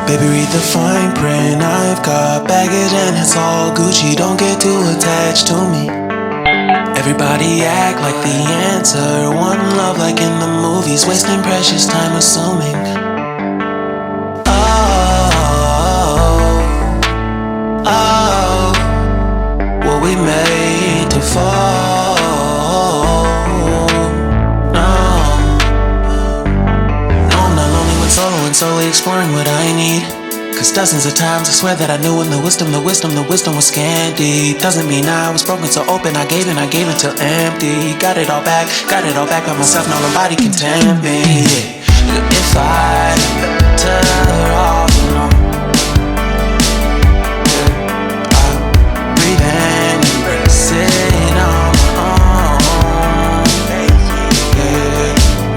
Baby, read the fine print. I've got baggage and it's all Gucci. Don't get too attached to me. Everybody act like the answer. One love like in the movies. Wasting precious time assuming. Oh, were we made to fall? No, I'm not lonely when solo and solely exploring what I need. Cause dozens of times I swear that I knew when the wisdom was scanty. Doesn't mean I was broken so open, I gave till empty. Got it all back by myself, now nobody can tempt me. If I better off alone, breathe in, embrace it on my own.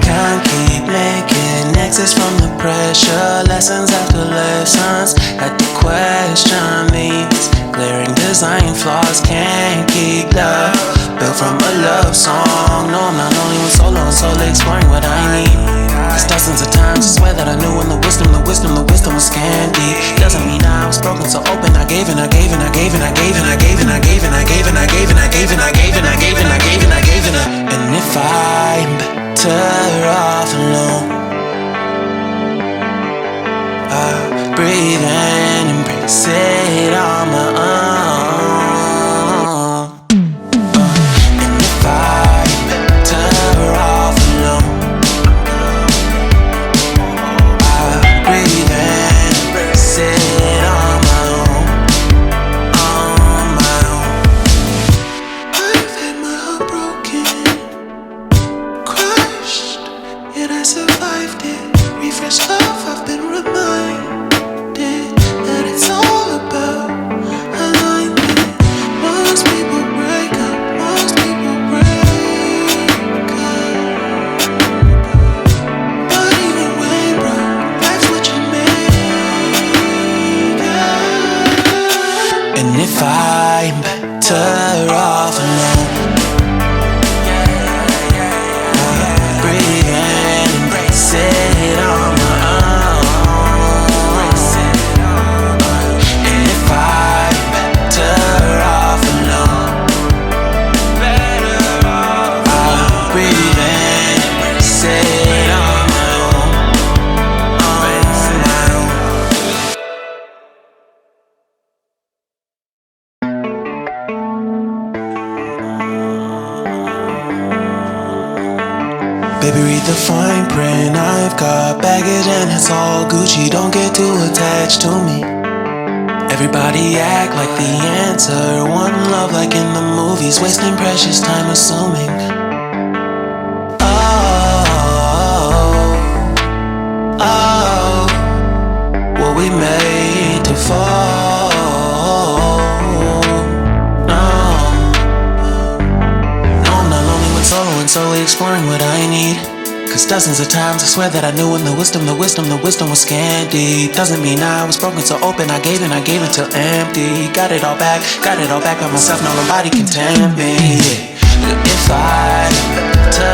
Can't keep making exits from the pressure. Lessons after lessons, had to question these glaring design flaws. Can't keep love built from a love song. No, I'm not only with solo and solely exploring what I need. Cause dozens of times I swear that I knew when the wisdom was scanty. Doesn't mean I was broken so open, I gave and I gave and I gave and I gave and I gave and I gave and I gave and I gave and I gave and I gave and I gave and I gave and I gave and I. And if I'm better off alone, breathe in, embrace it on my own. And if I'm better off alone, breathe in, embrace it on my own, on my own. I've had my heart broken, crushed, yet I survived it. Refreshed love, I've been reminded that it's all about alignment. Most people break up, most people break up. But even when broke, life's what you make it. And if I'm better off alone, breathe in, embrace it on my own. And if I'm better off alone, I'll breathe in, embrace it on my own, on my own. Baby, read the fine print. I've got baggage and it's all Gucci. Don't get too attached to me. Everybody act like the answer. One love like in the movies. Wasting precious time assuming. Oh, were we made to fall? No, I'm not lonely when solo and solely exploring what I need. Cause dozens of times I swear that I knew when the wisdom was scanty. Doesn't mean I was broken so open, I gave till empty. Got it all back by myself, now nobody can tempt me. If I better